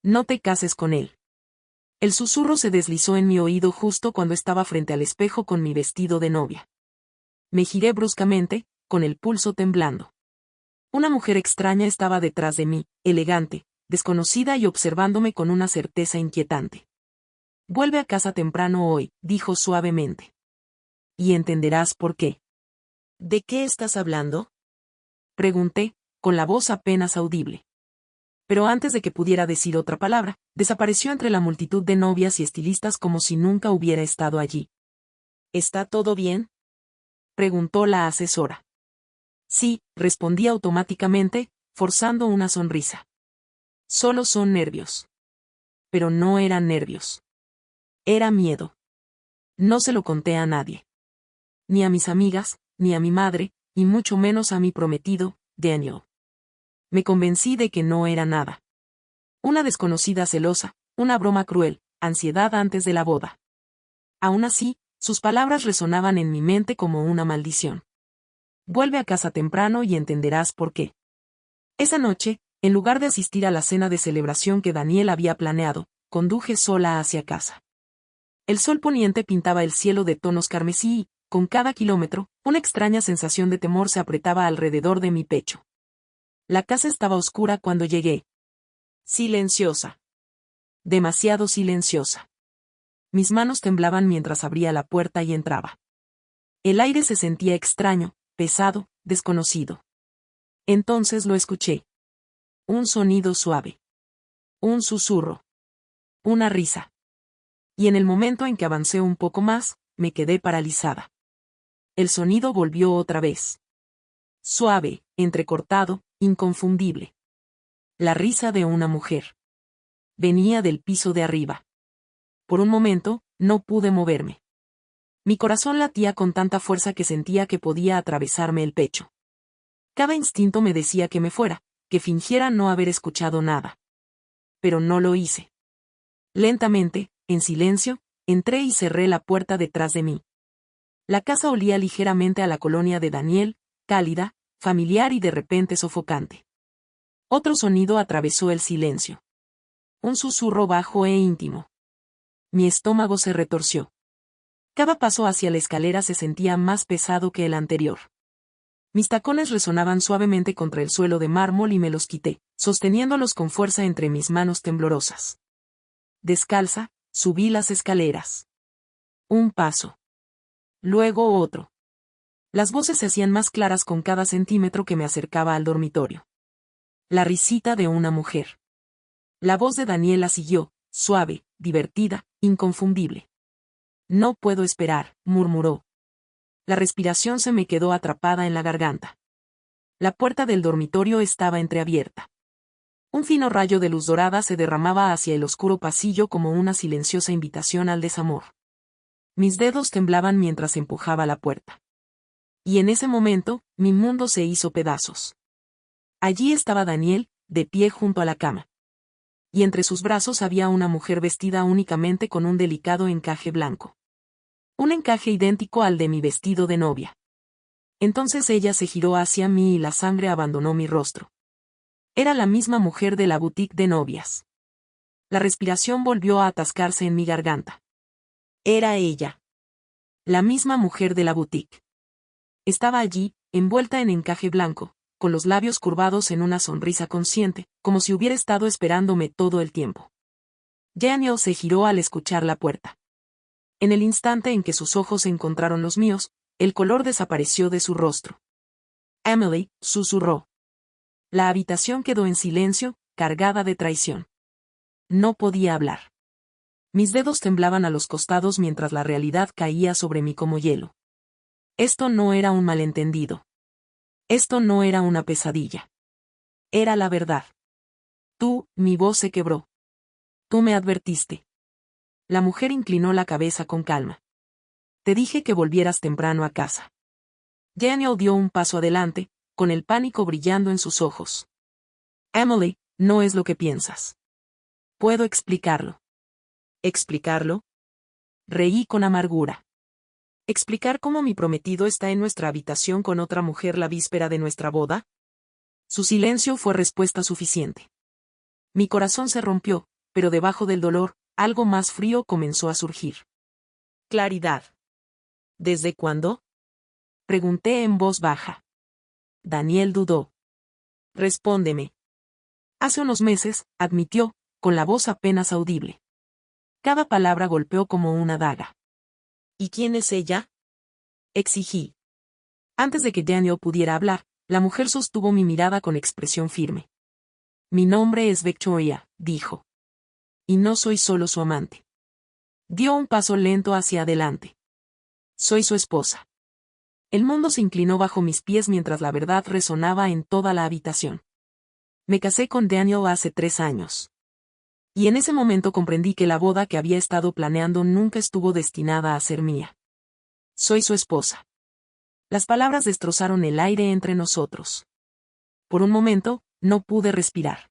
No te cases con él. El susurro se deslizó en mi oído justo cuando estaba frente al espejo con mi vestido de novia. Me giré bruscamente, con el pulso temblando. Una mujer extraña estaba detrás de mí, elegante, desconocida y observándome con una certeza inquietante. Vuelve a casa temprano hoy, dijo suavemente. Y entenderás por qué. ¿De qué estás hablando? Pregunté, con la voz apenas audible. Pero antes de que pudiera decir otra palabra, desapareció entre la multitud de novias y estilistas como si nunca hubiera estado allí. ¿Está todo bien?, preguntó la asesora. Sí, respondí automáticamente, forzando una sonrisa. Solo son nervios. Pero no eran nervios. Era miedo. No se lo conté a nadie. Ni a mis amigas, ni a mi madre, y mucho menos a mi prometido, Daniel. Me convencí de que no era nada. Una desconocida celosa, una broma cruel, ansiedad antes de la boda. Aún así, sus palabras resonaban en mi mente como una maldición. Vuelve a casa temprano y entenderás por qué. Esa noche, en lugar de asistir a la cena de celebración que Daniel había planeado, conduje sola hacia casa. El sol poniente pintaba el cielo de tonos carmesí y, con cada kilómetro, una extraña sensación de temor se apretaba alrededor de mi pecho. La casa estaba oscura cuando llegué. Silenciosa. Demasiado silenciosa. Mis manos temblaban mientras abría la puerta y entraba. El aire se sentía extraño, pesado, desconocido. Entonces lo escuché. Un sonido suave. Un susurro. Una risa. Y en el momento en que avancé un poco más, me quedé paralizada. El sonido volvió otra vez. Suave, entrecortado, inconfundible. La risa de una mujer. Venía del piso de arriba. Por un momento, no pude moverme. Mi corazón latía con tanta fuerza que sentía que podía atravesarme el pecho. Cada instinto me decía que me fuera, que fingiera no haber escuchado nada. Pero no lo hice. Lentamente, en silencio, entré y cerré la puerta detrás de mí. La casa olía ligeramente a la colonia de Daniel, cálida, familiar y de repente sofocante. Otro sonido atravesó el silencio. Un susurro bajo e íntimo. Mi estómago se retorció. Cada paso hacia la escalera se sentía más pesado que el anterior. Mis tacones resonaban suavemente contra el suelo de mármol y me los quité, sosteniéndolos con fuerza entre mis manos temblorosas. Descalza, subí las escaleras. Un paso. Luego otro. Las voces se hacían más claras con cada centímetro que me acercaba al dormitorio. La risita de una mujer. La voz de Daniela siguió, suave, divertida, inconfundible. No puedo esperar, murmuró. La respiración se me quedó atrapada en la garganta. La puerta del dormitorio estaba entreabierta. Un fino rayo de luz dorada se derramaba hacia el oscuro pasillo como una silenciosa invitación al desamor. Mis dedos temblaban mientras empujaba la puerta. Y en ese momento, mi mundo se hizo pedazos. Allí estaba Daniel, de pie junto a la cama. Y entre sus brazos había una mujer vestida únicamente con un delicado encaje blanco. Un encaje idéntico al de mi vestido de novia. Entonces ella se giró hacia mí y la sangre abandonó mi rostro. Era la misma mujer de la boutique de novias. La respiración volvió a atascarse en mi garganta. Era ella. La misma mujer de la boutique. Estaba allí, envuelta en encaje blanco, con los labios curvados en una sonrisa consciente, como si hubiera estado esperándome todo el tiempo. Daniel se giró al escuchar la puerta. En el instante en que sus ojos encontraron los míos, el color desapareció de su rostro. Emily, susurró. La habitación quedó en silencio, cargada de traición. No podía hablar. Mis dedos temblaban a los costados mientras la realidad caía sobre mí como hielo. Esto no era un malentendido. Esto no era una pesadilla. Era la verdad. Tú, mi voz se quebró. Tú me advertiste. La mujer inclinó la cabeza con calma. Te dije que volvieras temprano a casa. Daniel dio un paso adelante, con el pánico brillando en sus ojos. Emily, no es lo que piensas. Puedo explicarlo. ¿Explicarlo? Reí con amargura. ¿Explicar cómo mi prometido está en nuestra habitación con otra mujer la víspera de nuestra boda? Su silencio fue respuesta suficiente. Mi corazón se rompió, pero debajo del dolor, algo más frío comenzó a surgir. Claridad. ¿Desde cuándo? Pregunté en voz baja. Daniel dudó. Respóndeme. Hace unos meses, admitió, con la voz apenas audible. Cada palabra golpeó como una daga. ¿Y quién es ella? Exigí. Antes de que Daniel pudiera hablar, la mujer sostuvo mi mirada con expresión firme. Mi nombre es Victoria, dijo. Y no soy solo su amante. Dio un paso lento hacia adelante. Soy su esposa. El mundo se inclinó bajo mis pies mientras la verdad resonaba en toda la habitación. Me casé con Daniel hace 3 años. Y en ese momento comprendí que la boda que había estado planeando nunca estuvo destinada a ser mía. Soy su esposa. Las palabras destrozaron el aire entre nosotros. Por un momento, no pude respirar.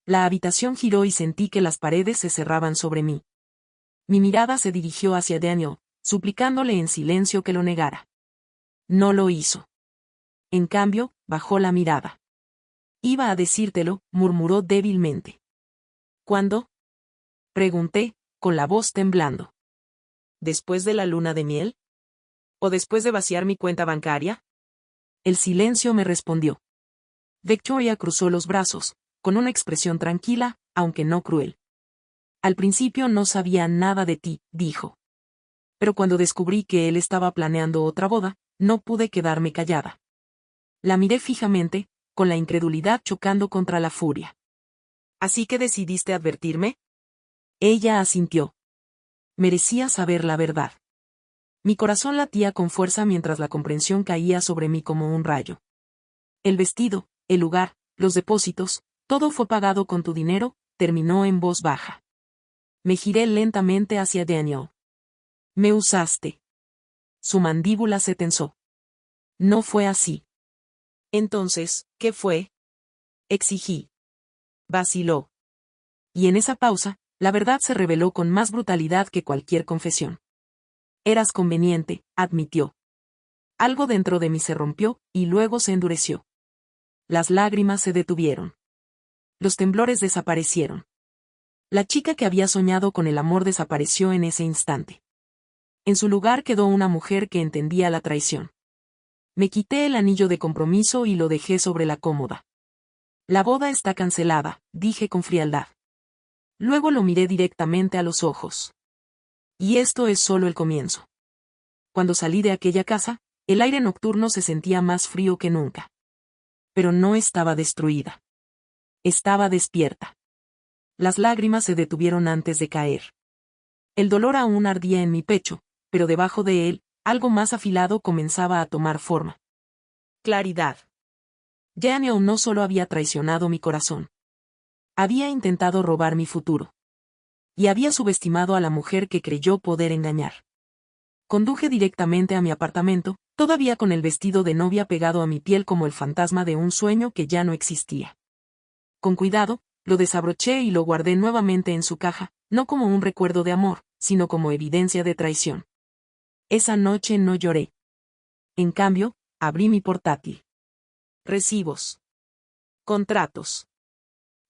La habitación giró y sentí que las paredes se cerraban sobre mí. Mi mirada se dirigió hacia Daniel, suplicándole en silencio que lo negara. No lo hizo. En cambio, bajó la mirada. Iba a decírtelo, murmuró débilmente. ¿Cuándo? Pregunté, con la voz temblando. ¿Después de la luna de miel? ¿O después de vaciar mi cuenta bancaria? El silencio me respondió. Victoria cruzó los brazos, con una expresión tranquila, aunque no cruel. Al principio no sabía nada de ti, dijo. Pero cuando descubrí que él estaba planeando otra boda, no pude quedarme callada. La miré fijamente, con la incredulidad chocando contra la furia. ¿Así que decidiste advertirme? Ella asintió. Merecía saber la verdad. Mi corazón latía con fuerza mientras la comprensión caía sobre mí como un rayo. El vestido, el lugar, los depósitos, todo fue pagado con tu dinero, terminó en voz baja. Me giré lentamente hacia Daniel. Me usaste. Su mandíbula se tensó. No fue así. Entonces, ¿qué fue? Exigí. Vaciló. Y en esa pausa, la verdad se reveló con más brutalidad que cualquier confesión. Eras conveniente, admitió. Algo dentro de mí se rompió, y luego se endureció. Las lágrimas se detuvieron. Los temblores desaparecieron. La chica que había soñado con el amor desapareció en ese instante. En su lugar quedó una mujer que entendía la traición. Me quité el anillo de compromiso y lo dejé sobre la cómoda. La boda está cancelada, dije con frialdad. Luego lo miré directamente a los ojos. Y esto es solo el comienzo. Cuando salí de aquella casa, el aire nocturno se sentía más frío que nunca. Pero no estaba destruida. Estaba despierta. Las lágrimas se detuvieron antes de caer. El dolor aún ardía en mi pecho, pero debajo de él, algo más afilado comenzaba a tomar forma. Claridad. Daniel no solo había traicionado mi corazón. Había intentado robar mi futuro. Y había subestimado a la mujer que creyó poder engañar. Conduje directamente a mi apartamento, todavía con el vestido de novia pegado a mi piel como el fantasma de un sueño que ya no existía. Con cuidado, lo desabroché y lo guardé nuevamente en su caja, no como un recuerdo de amor, sino como evidencia de traición. Esa noche no lloré. En cambio, abrí mi portátil. Recibos. Contratos.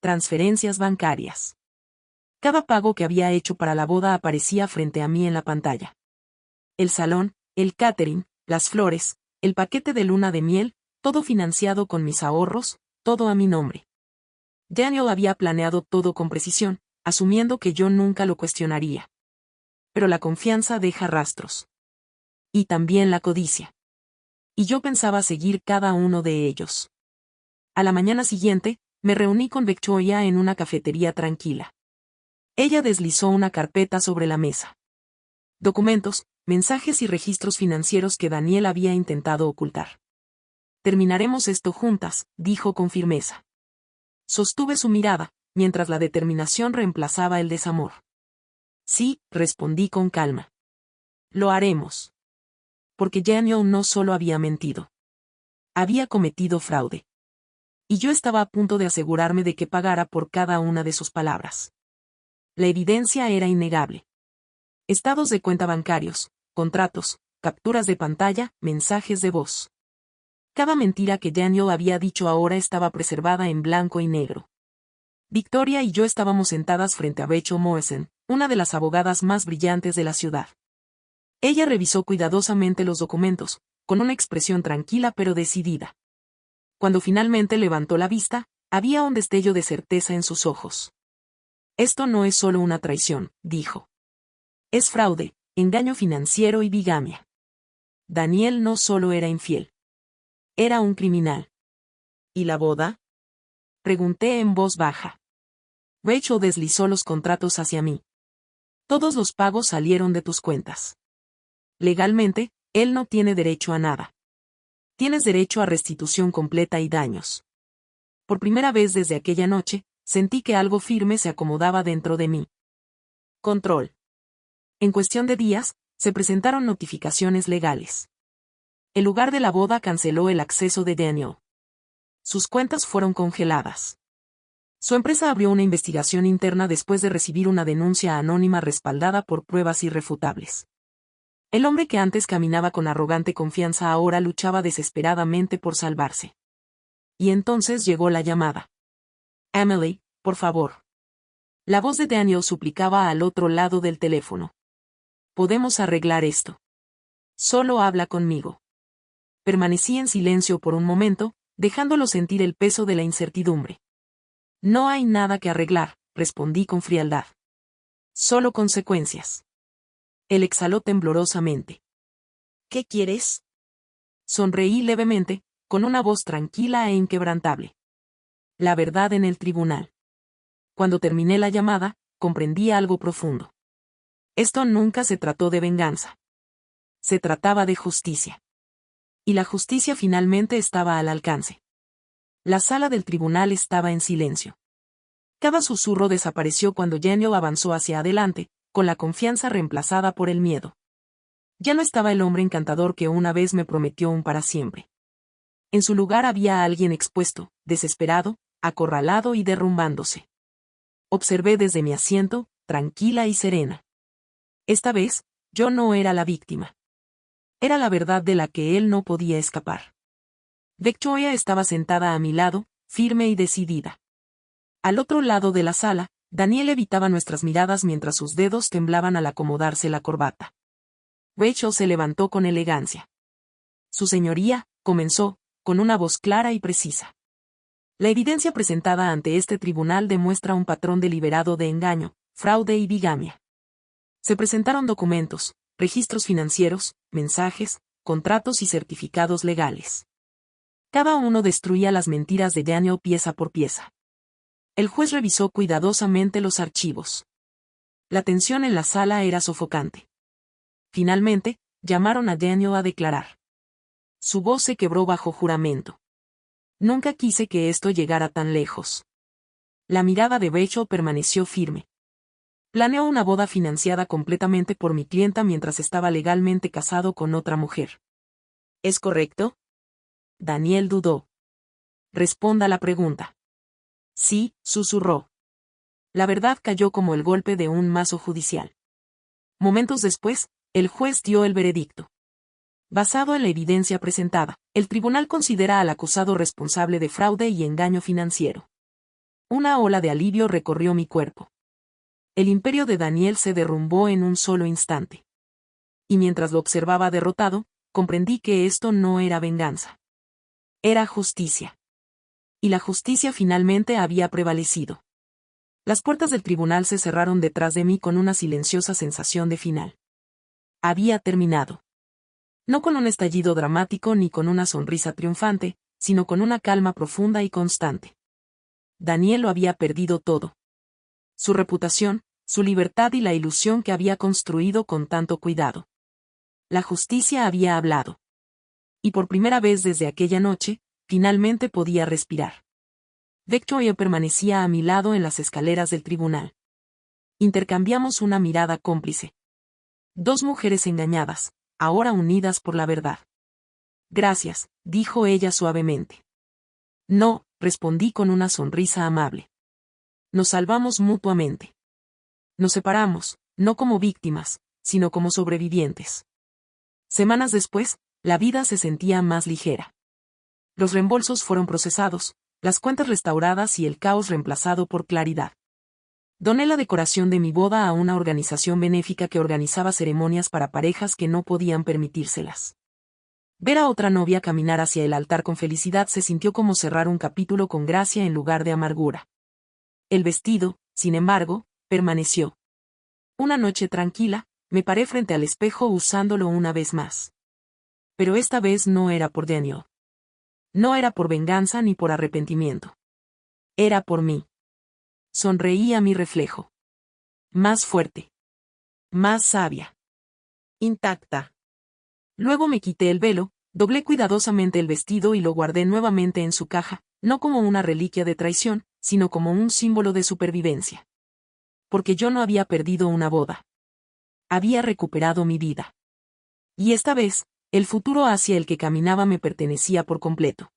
Transferencias bancarias. Cada pago que había hecho para la boda aparecía frente a mí en la pantalla. El salón, el catering, las flores, el paquete de luna de miel, todo financiado con mis ahorros, todo a mi nombre. Daniel había planeado todo con precisión, asumiendo que yo nunca lo cuestionaría. Pero la confianza deja rastros. Y también la codicia. Y yo pensaba seguir cada uno de ellos. A la mañana siguiente, me reuní con Victoria en una cafetería tranquila. Ella deslizó una carpeta sobre la mesa. Documentos, mensajes y registros financieros que Daniel había intentado ocultar. Terminaremos esto juntas, dijo con firmeza. Sostuve su mirada, mientras la determinación reemplazaba el desamor. Sí, respondí con calma. Lo haremos. Porque Daniel no solo había mentido. Había cometido fraude. Y yo estaba a punto de asegurarme de que pagara por cada una de sus palabras. La evidencia era innegable. Estados de cuenta bancarios, contratos, capturas de pantalla, mensajes de voz. Cada mentira que Daniel había dicho ahora estaba preservada en blanco y negro. Victoria y yo estábamos sentadas frente a Rachel Morrison, una de las abogadas más brillantes de la ciudad. Ella revisó cuidadosamente los documentos, con una expresión tranquila pero decidida. Cuando finalmente levantó la vista, había un destello de certeza en sus ojos. Esto no es solo una traición, dijo. Es fraude, engaño financiero y bigamia. Daniel no solo era infiel. Era un criminal. ¿Y la boda? Pregunté en voz baja. Rachel deslizó los contratos hacia mí. Todos los pagos salieron de tus cuentas. Legalmente, él no tiene derecho a nada. Tienes derecho a restitución completa y daños. Por primera vez desde aquella noche, sentí que algo firme se acomodaba dentro de mí. Control. En cuestión de días, se presentaron notificaciones legales. El lugar de la boda canceló el acceso de Daniel. Sus cuentas fueron congeladas. Su empresa abrió una investigación interna después de recibir una denuncia anónima respaldada por pruebas irrefutables. El hombre que antes caminaba con arrogante confianza ahora luchaba desesperadamente por salvarse. Y entonces llegó la llamada. Emily, por favor. La voz de Daniel suplicaba al otro lado del teléfono. Podemos arreglar esto. Solo habla conmigo. Permanecí en silencio por un momento, dejándolo sentir el peso de la incertidumbre. No hay nada que arreglar, respondí con frialdad. Solo consecuencias. Él exhaló temblorosamente. ¿Qué quieres? Sonreí levemente, con una voz tranquila e inquebrantable. La verdad en el tribunal. Cuando terminé la llamada, comprendí algo profundo. Esto nunca se trató de venganza. Se trataba de justicia. Y la justicia finalmente estaba al alcance. La sala del tribunal estaba en silencio. Cada susurro desapareció cuando Daniel avanzó hacia adelante, con la confianza reemplazada por el miedo. Ya no estaba el hombre encantador que una vez me prometió un para siempre. En su lugar había alguien expuesto, desesperado, acorralado y derrumbándose. Observé desde mi asiento, tranquila y serena. Esta vez, yo no era la víctima. Era la verdad de la que él no podía escapar. Victoria estaba sentada a mi lado, firme y decidida. Al otro lado de la sala, Daniel evitaba nuestras miradas mientras sus dedos temblaban al acomodarse la corbata. Rachel se levantó con elegancia. Su señoría, comenzó, con una voz clara y precisa. La evidencia presentada ante este tribunal demuestra un patrón deliberado de engaño, fraude y bigamia. Se presentaron documentos, registros financieros, mensajes, contratos y certificados legales. Cada uno destruía las mentiras de Daniel pieza por pieza. El juez revisó cuidadosamente los archivos. La tensión en la sala era sofocante. Finalmente, llamaron a Daniel a declarar. Su voz se quebró bajo juramento. Nunca quise que esto llegara tan lejos. La mirada de Rachel permaneció firme. Planeó una boda financiada completamente por mi clienta mientras estaba legalmente casado con otra mujer. ¿Es correcto? Daniel dudó. Responda la pregunta. Sí, susurró. La verdad cayó como el golpe de un mazo judicial. Momentos después, el juez dio el veredicto. Basado en la evidencia presentada, el tribunal considera al acusado responsable de fraude y engaño financiero. Una ola de alivio recorrió mi cuerpo. El imperio de Daniel se derrumbó en un solo instante. Y mientras lo observaba derrotado, comprendí que esto no era venganza. Era justicia. Y la justicia finalmente había prevalecido. Las puertas del tribunal se cerraron detrás de mí con una silenciosa sensación de final. Había terminado. No con un estallido dramático ni con una sonrisa triunfante, sino con una calma profunda y constante. Daniel lo había perdido todo. Su reputación, su libertad y la ilusión que había construido con tanto cuidado. La justicia había hablado. Y por primera vez desde aquella noche, finalmente podía respirar. Victoria permanecía a mi lado en las escaleras del tribunal. Intercambiamos una mirada cómplice. Dos mujeres engañadas, ahora unidas por la verdad. Gracias, dijo ella suavemente. No, respondí con una sonrisa amable. Nos salvamos mutuamente. Nos separamos, no como víctimas, sino como sobrevivientes. Semanas después, la vida se sentía más ligera. Los reembolsos fueron procesados, las cuentas restauradas y el caos reemplazado por claridad. Doné la decoración de mi boda a una organización benéfica que organizaba ceremonias para parejas que no podían permitírselas. Ver a otra novia caminar hacia el altar con felicidad se sintió como cerrar un capítulo con gracia en lugar de amargura. El vestido, sin embargo, permaneció. Una noche tranquila, me paré frente al espejo usándolo una vez más. Pero esta vez no era por Daniel. No era por venganza ni por arrepentimiento. Era por mí. Sonreí a mi reflejo. Más fuerte. Más sabia. Intacta. Luego me quité el velo, doblé cuidadosamente el vestido y lo guardé nuevamente en su caja, no como una reliquia de traición, sino como un símbolo de supervivencia. Porque yo no había perdido una boda. Había recuperado mi vida. Y esta vez, el futuro hacia el que caminaba me pertenecía por completo.